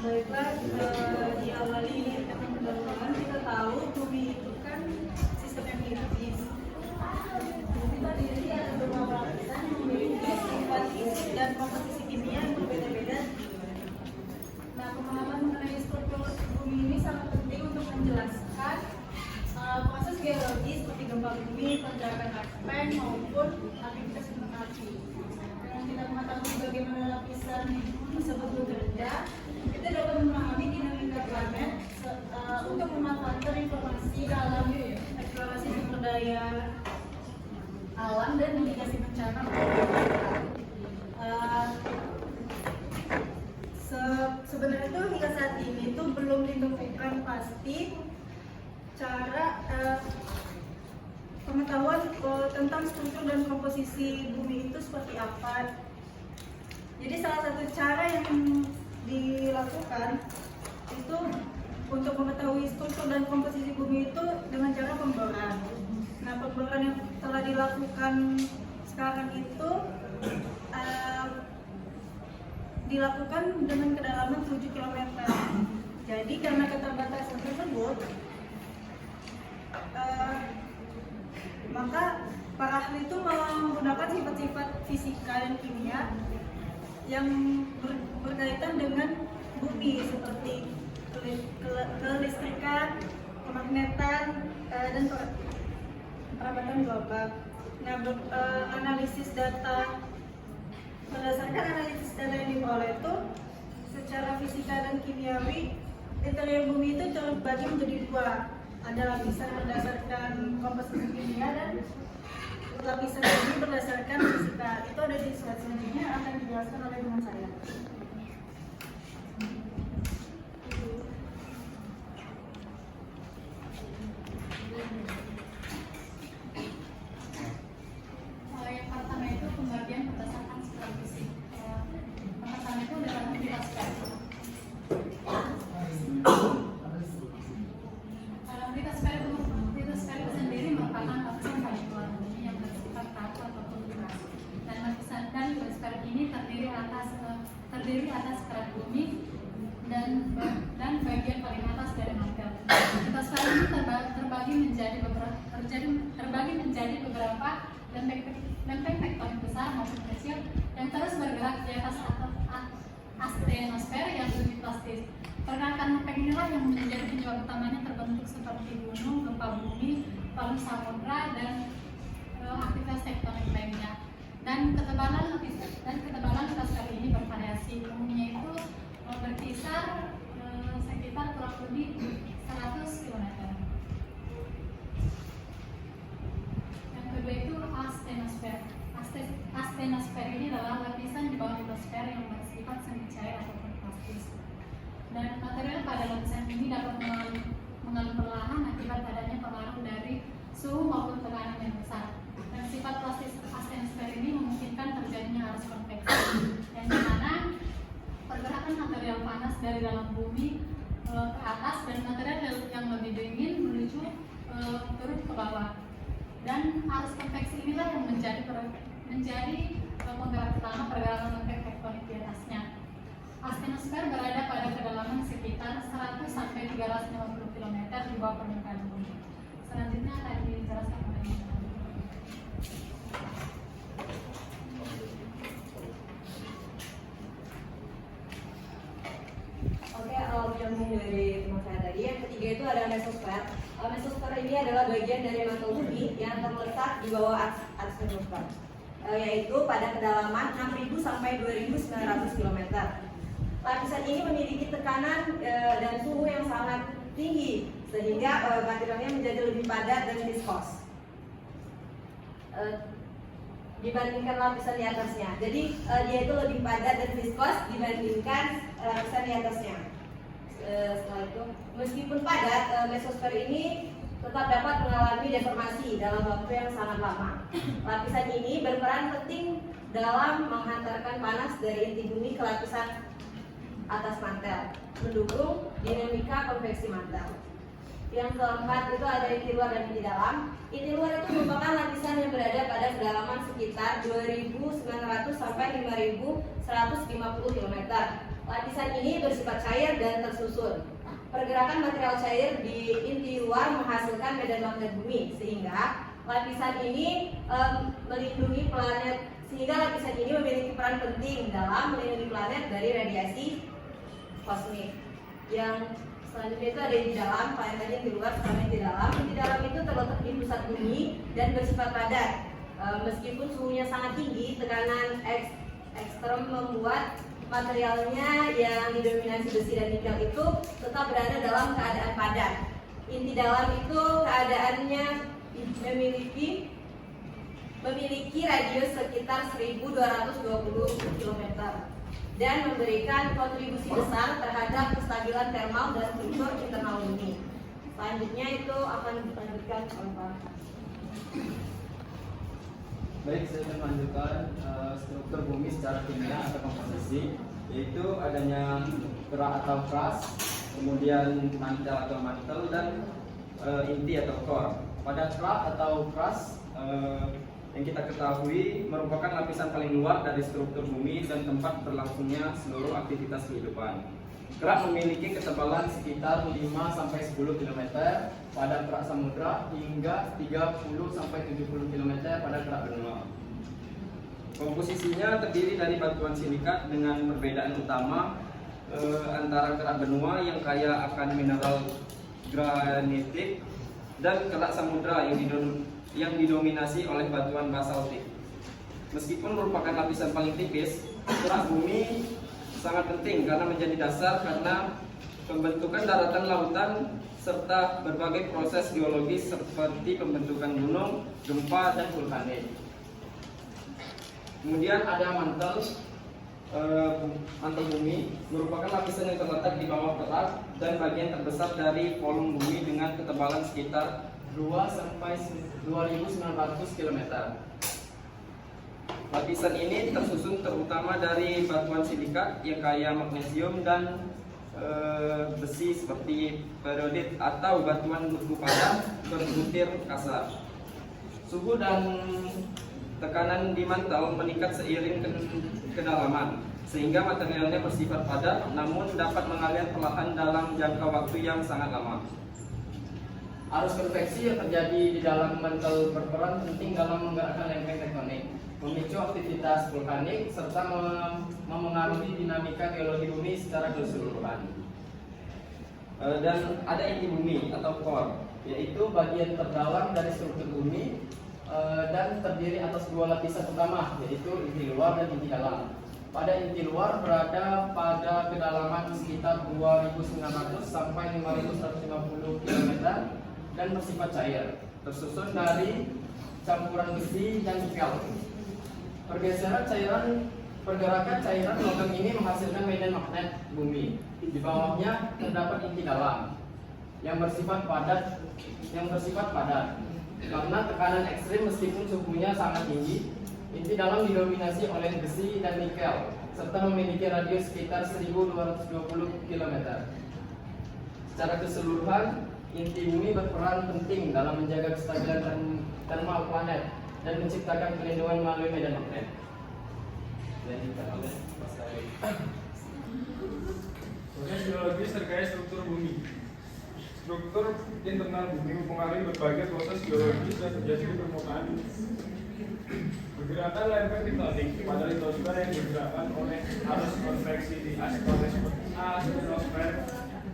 Baiklah, diawali dengan pendahuluan. Kita tahu bumi itu kan sistem yang elliptis. Bumi terdiri ada beberapa lapisan yang memiliki sifat isi dan komposisi kimia yang berbeda-beda. Nah, pemahaman mengenai struktur bumi ini sangat penting untuk menjelaskan proses geologi seperti gempa bumi, pergerakan lempeng maupun aktivitas gunung api. Dengan kita mengetahui bagaimana lapisan tersebut bekerja, kita dapat memahami dinamika planet untuk memanfaatkan informasi dalam eksplorasi sumber daya alam dan mitigasi bencana. Sebenarnya itu hingga saat ini itu belum ditemukan pasti cara pengetahuan tentang struktur dan komposisi bumi itu seperti apa. Jadi salah satu cara yang dilakukan itu untuk mengetahui struktur dan komposisi bumi itu dengan cara pemboran. Nah, pemboran yang telah dilakukan sekarang itu dilakukan dengan kedalaman 7 km. Jadi karena keterbatasan tersebut, maka para ahli itu menggunakan sifat-sifat fisika dan kimia yang berkaitan dengan bumi seperti kelistrikan, kemagnetan, dan perabatan gelombang. Nah, berdasarkan analisis data yang diperoleh itu, secara fisika dan kimiawi, interior bumi itu terbagi menjadi dua. Ada lapisan berdasarkan komposisi kimia dan lapisan bumi berdasarkan fisika. Itu ada di slide selanjutnya, akan dijelaskan oleh teman saya. Yang pertama itu pembagian berdasarkan skala fisik. Pertama itu adalah aktivitas sfer. Aktivitas sfer itu sendiri merupakan lapisan paling luar bumi yang bersifat kaku ataupun luas. Dan lapisan sfer ini terdiri atas kerak bumi dan bagian paling atas dari mantel. Aktivitas sfer ini terbagi menjadi beberapa lempeng tektonik besar maupun kecil yang terus bergerak di atas astenosfer yang lebih plastis. Pergerakan lempeng inilah yang menjadi penyebab utamanya terbentuk seperti gunung, gempa bumi, palung samudra, dan aktivitas tektonik lainnya. Dan ketebalan litosfer ini bervariasi. Umumnya itu berkisar sekitar kurang lebih 100 km. Yang kedua itu astenosfer. Astenosfer ini adalah lapisan di bawah litosfer yang bersifat semi cair ataupun plastis. Dan material pada lapisan ini dapat mengalun perlahan akibat adanya pengaruh dari suhu maupun tekanan yang besar. Dan sifat plastis astenosfer ini memungkinkan terjadinya arus konveksi, yang dimana pergerakan material panas dari dalam bumi ke atas dan material yang lebih dingin menuju turun ke bawah. Dan arus konveksi inilah yang menjadi penggerak utama pergerakan lempeng tektonik di atasnya. Astenosfer berada pada kedalaman sekitar 100 sampai 350 km di bawah permukaan bumi. Selanjutnya akan dijelaskan oleh menyambung dari teman saya tadi, yang ketiga itu ada mesosfer. Mesosfer ini adalah bagian dari mantel bumi yang terletak di bawah astenosfer, yaitu pada kedalaman 6.000 sampai 2.900 km. Lapisan ini memiliki tekanan dan suhu yang sangat tinggi sehingga materialnya menjadi lebih padat dan viskos dibandingkan lapisan di atasnya. Jadi dia itu lebih padat dan viskos dibandingkan lapisan di atasnya. Setelah itu, meskipun padat, mesosfer ini tetap dapat mengalami deformasi dalam waktu yang sangat lama. Lapisan ini berperan penting dalam menghantarkan panas dari inti bumi ke lapisan atas mantel, mendukung dinamika konveksi mantel. Yang keempat itu ada inti luar dan inti dalam. Inti luar itu merupakan lapisan yang berada pada kedalaman sekitar 2.900 sampai 5.150 km. Lapisan ini bersifat cair dan tersusun. Pergerakan material cair di inti luar menghasilkan medan magnet bumi, sehingga lapisan ini melindungi planet. Sehingga lapisan ini memiliki peran penting dalam melindungi planet dari radiasi kosmik. Yang selanjutnya itu ada yang di dalam, planet tadi yang di luar, sama yang di dalam. Yang di dalam itu terletak di pusat bumi dan bersifat padat. Meskipun suhunya sangat tinggi, tekanan ekstrem membuat materialnya yang didominasi besi dan nikel itu tetap berada dalam keadaan padat. Inti dalam itu keadaannya memiliki radius sekitar 1220 km dan memberikan kontribusi besar terhadap kestabilan thermal dan struktur internal bumi. Selanjutnya itu akan dilanjutkan oleh Pak. Baik, saya akan melanjutkan struktur bumi secara kimia atau komposisi, yaitu adanya kerak atau crust, kemudian mantel atau mantel, dan inti atau core. Pada kerak atau crust yang kita ketahui merupakan lapisan paling luar dari struktur bumi dan tempat berlangsungnya seluruh aktivitas kehidupan. Kerak memiliki ketebalan sekitar 5-10 km pada kerak samudra hingga 30-70 km pada kerak benua. Komposisinya terdiri dari batuan silikat dengan perbedaan utama antara kerak benua yang kaya akan mineral granitik dan kerak samudra yang didominasi oleh batuan basaltik. Meskipun merupakan lapisan paling tipis, kerak bumi sangat penting karena menjadi dasar karena pembentukan daratan lautan serta berbagai proses geologis seperti pembentukan gunung, gempa, dan vulkanik. Kemudian ada mantel bumi, merupakan lapisan yang terletak di bawah kerak dan bagian terbesar dari volume bumi dengan ketebalan sekitar 2-2900 km. Lapisan ini tersusun terutama dari batuan silikat yang kaya magnesium dan besi seperti peridot atau batuan duku padat berbutir kasar. Suhu dan tekanan di mantel meningkat seiring kedalaman, sehingga materialnya bersifat padat namun dapat mengalir perlahan dalam jangka waktu yang sangat lama. Arus konveksi yang terjadi di dalam mantel berperan penting dalam menggerakkan lempeng tektonik, memicu aktivitas vulkanik, serta memengaruhi dinamika geologi bumi secara keseluruhan. Dan ada inti bumi atau core, yaitu bagian terdalam dari struktur bumi dan terdiri atas dua lapisan utama, yaitu inti luar dan inti dalam. Pada inti luar berada pada kedalaman sekitar 2.900 sampai 5.150 km dan bersifat cair, tersusun dari campuran besi dan nikel. Pergerakan cairan logam ini menghasilkan medan magnet bumi. Di bawahnya terdapat inti dalam yang bersifat padat. Karena tekanan ekstrim meskipun suhunya sangat tinggi, inti dalam didominasi oleh besi dan nikel serta memiliki radius sekitar 1220 km. Secara keseluruhan, inti bumi berperan penting dalam menjaga kestabilan thermal planet dan menciptakan perlindungan melalui medan magnet. Proses geologis terkait struktur bumi. Struktur internal bumi mempengaruhi berbagai proses geologis yang terjadi di permukaan. Pergerakan lempeng tektonik pada litosfer yang digerakkan oleh arus konveksi di asthenosfer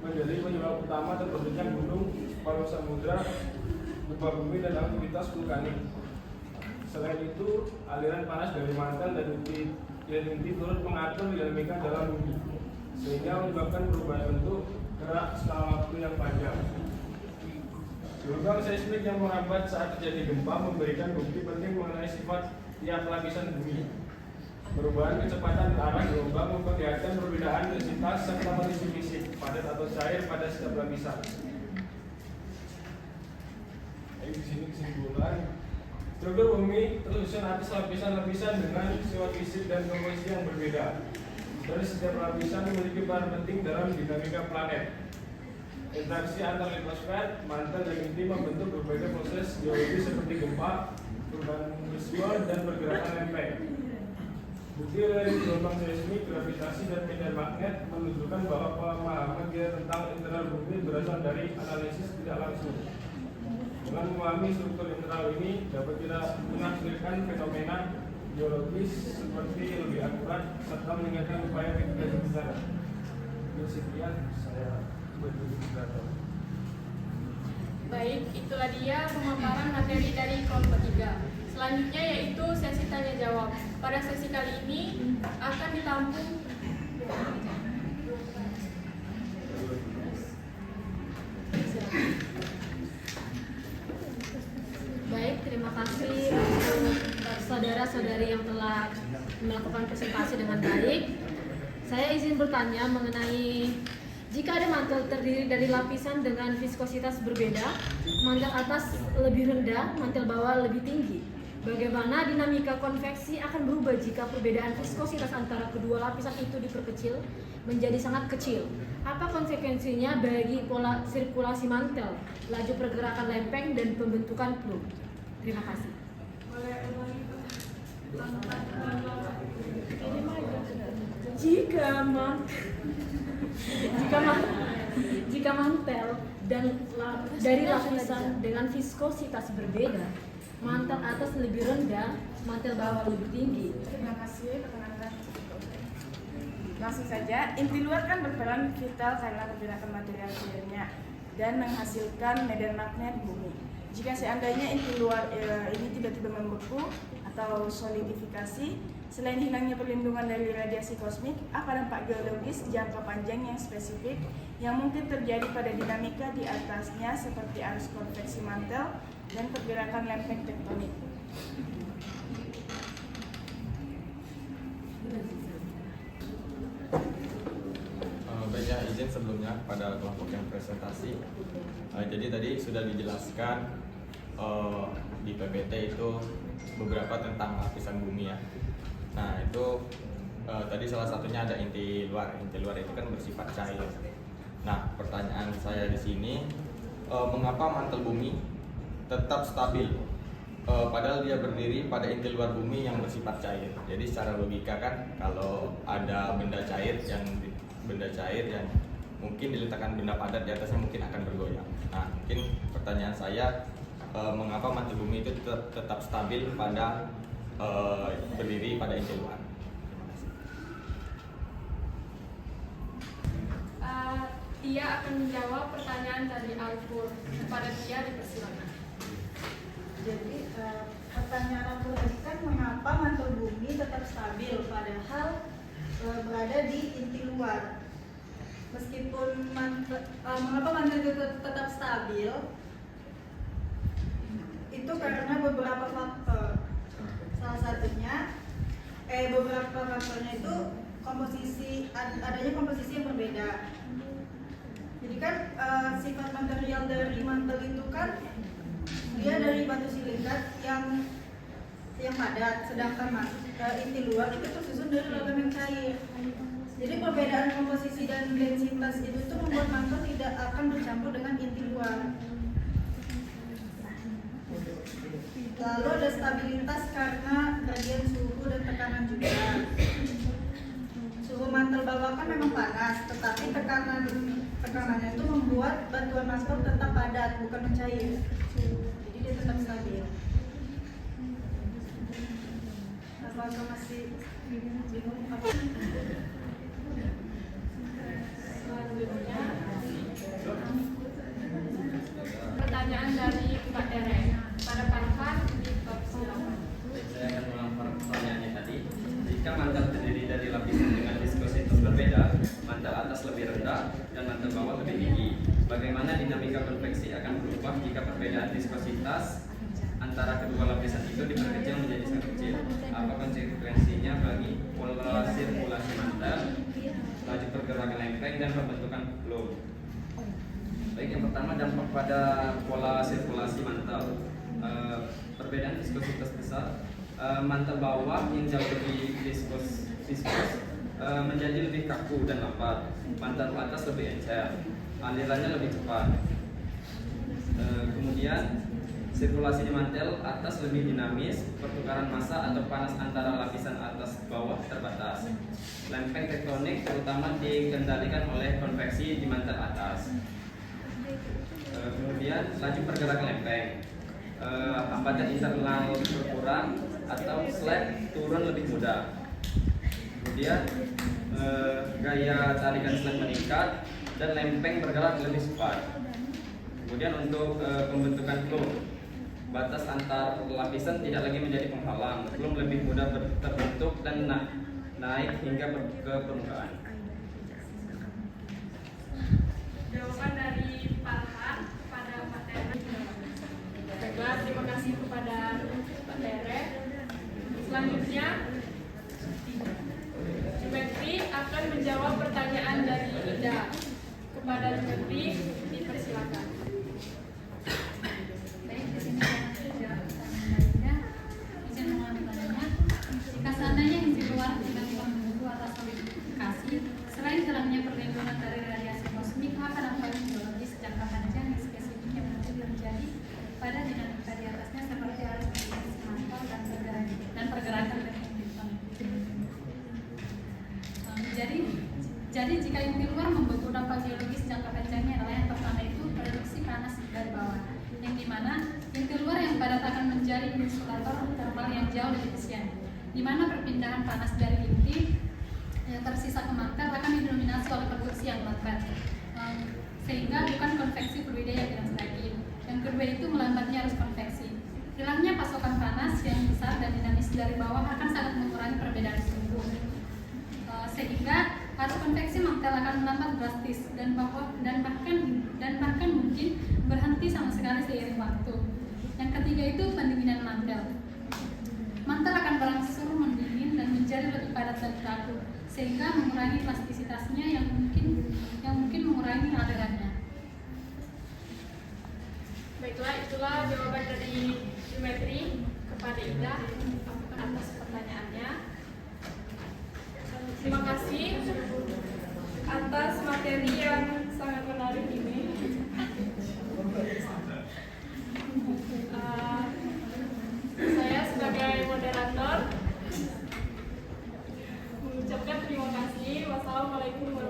menjadi penyebab utama terbentuknya gunung, palu samudra, gempa bumi, dan aktivitas vulkanik. Selain itu, aliran panas dari mantel dan inti turut mengatur dinamika dalam bumi, sehingga menyebabkan perubahan bentuk gerak skala waktu yang panjang. Gelombang seismik yang merambat saat terjadi gempa memberikan bukti penting mengenai sifat tiap lapisan bumi. Perubahan kecepatan arah gelombang memperlihatkan perbedaan densitas serta kondisi fisik padat atau cair pada setiap lapisan. Di sini kesimpulan, struktur bumi tersusun atas lapisan-lapisan dengan sifat fisik dan komposisi yang berbeda. Dari setiap lapisan memiliki peran penting dalam dinamika planet. Interaksi antar litosfer, mantel, dan inti membentuk berbagai proses geologi seperti gempa, vulkanisme, dan pergerakan lempeng. Bukti Teori gelombang seismik, gravitasi, dan medan magnet menunjukkan bahwa pemahaman kita tentang internal bumi berasal dari analisis tidak langsung. Dengan memahami struktur internal ini, dapat kita menafsirkan fenomena geologis seperti lebih akurat serta meningkatkan upaya mitigasi bencana. Sekian saya berdiri. Baik, itulah dia pemaparan materi dari kelompok 3. Selanjutnya yaitu sesi tanya jawab. Pada sesi kali ini akan ditampung Baik, terima kasih untuk saudara-saudari yang telah melakukan presentasi dengan baik. Saya izin bertanya mengenai jika ada mantel terdiri dari lapisan dengan viskositas berbeda, mantel atas lebih rendah, mantel bawah lebih tinggi. Bagaimana dinamika konveksi akan berubah jika perbedaan viskositas antara kedua lapisan itu diperkecil menjadi sangat kecil? Apa konsekuensinya bagi pola sirkulasi mantel, laju pergerakan lempeng, dan pembentukan plug? Terima kasih. Jika mantel dan dari lapisan dengan viskositas berbeda, mantel atas lebih rendah, mantel bawah lebih tinggi. Terima kasih perkenalkan. Langsung saja, inti luar kan berperan vital karena pergerakan material cairnya dan menghasilkan medan magnet bumi. Jika seandainya inti luar ini tiba-tiba membeku atau solidifikasi, selain hilangnya perlindungan dari radiasi kosmik, apa dampak geologis jangka panjang yang spesifik yang mungkin terjadi pada dinamika di atasnya seperti arus konveksi mantel dan pergerakan lempeng tektonik? Baik ya, izin sebelumnya pada kelompok yang presentasi. Jadi tadi sudah dijelaskan di PPT itu beberapa tentang lapisan bumi ya. Nah itu tadi salah satunya ada inti luar. Inti luar itu kan bersifat cair. Nah pertanyaan saya di sini, mengapa mantel bumi tetap stabil? Padahal dia berdiri pada inti luar bumi yang bersifat cair. Jadi secara logika kan kalau ada benda cair yang mungkin diletakkan benda padat di atasnya mungkin akan bergoyang. Nah mungkin pertanyaan saya, mengapa mantel bumi itu tetap stabil pada berdiri pada inti luar? Dia akan menjawab pertanyaan dari Alpur. Kepada dia dipersilakan. Jadi pertanyaan aku tadi kan mengapa mantel bumi tetap stabil padahal berada di inti luar. Meskipun mengapa mantel itu tetap stabil, itu karena beberapa faktor. Salah satunya beberapa faktornya itu adanya komposisi yang berbeda. Jadi kan sifat material dari mantel itu kan dia dari batu silikat yang padat, sedangkan inti luar itu tersusun dari logam yang cair. Jadi perbedaan komposisi dan densitas itu tuh membuat mantel tidak akan bercampur dengan inti luar. Lalu ada stabilitas karena gradien suhu dan tekanan juga. Suhu mantel bawah kan memang panas, tetapi tekanannya itu membuat batuan mantel tetap padat, bukan mencair. Jadi dia tetap stabil. Apakah masih bingung apa? Selanjutnya pertanyaan dari Mbak Tere. Pada Parvan, silakan. Saya akan mengampar pertanyaannya tadi. Jika mantel terdiri dari lapisan dengan viskositas berbeda, mantel atas lebih rendah dan mantel bawah lebih tinggi. Bagaimana dinamika konveksi akan berubah jika perbedaan viskositas antara kedua lapisan itu diperkecil menjadi sangat kecil? Apa konsekuensinya bagi pola sirkulasi mantel, laju pergerakan lempeng, dan pembentukan plug? Baik, yang pertama dampak pada pola sirkulasi mantel. Perbedaan viskositas besar, mantel bawah yang jauh lebih viskos menjadi lebih kaku dan lambat. Mantel atas lebih encer, alirannya lebih cepat. Kemudian sirkulasi di mantel atas lebih dinamis, pertukaran massa atau panas antara lapisan atas bawah terbatas. Lempeng tektonik terutama dikendalikan oleh konveksi di mantel atas. Kemudian laju pergerakan lempeng, hambatan internal berkurang atau slab turun lebih mudah. Kemudian gaya tarikan slab meningkat dan lempeng bergerak lebih cepat. Kemudian untuk pembentukan klum, batas antar lapisan tidak lagi menjadi penghalang. Klum lebih mudah terbentuk dan naik hingga ke permukaan. Jawaban dari Pak Han kepada Pak Tere. Baiklah, terima kasih kepada Pak Tere. Selanjutnya, Jumetri akan menjawab pertanyaan dari Ida. Kepada Jumetri, dipersilakan. Baik, di sini saya pertanyaannya. Izin mengulangi pertanyaannya. Jika seandainya izin keluar tiba-tiba membutuh atas kualifikasi, selain dalamnya perlindungan dari radiasi kosmik, apa dampak biologis jangka panjang yang spesifik yang mungkin terjadi pada dinamika di atasnya seperti arus mantel dan pergerakan tektonik. Jadi jika inti luar membentuk dampak geologis jangka panjangnya adalah yang pertama itu produksi panas dari bawah, yang dimana inti luar yang padat akan menjadi insulator thermal yang jauh lebih efisien, dimana perpindahan panas dari inti yang tersisa ke mantel akan didominasi oleh produksi yang lambat, sehingga bukan konveksi fluida yang tidak sedikit. Yang kedua itu melambatnya arus konveksi. Hilangnya pasokan panas yang besar dan dinamis dari bawah akan sangat mengurangi perbedaan suhu, sehingga arus konveksi mantel akan melambat drastis dan bahkan mungkin berhenti sama sekali seiring waktu. Yang ketiga itu pendinginan mantel. Mantel akan berangsur mendingin dan menjadi lebih padat dan kaku, sehingga mengurangi elastisitasnya yang mungkin mengurangi adegannya. Baiklah, itulah jawaban dari Jumetri kepada Ida atas pertanyaannya. Terima kasih atas materi yang sangat menarik ini. Saya sebagai moderator mengucapkan terima kasih. Wassalamualaikum warahmatullahi wabarakatuh.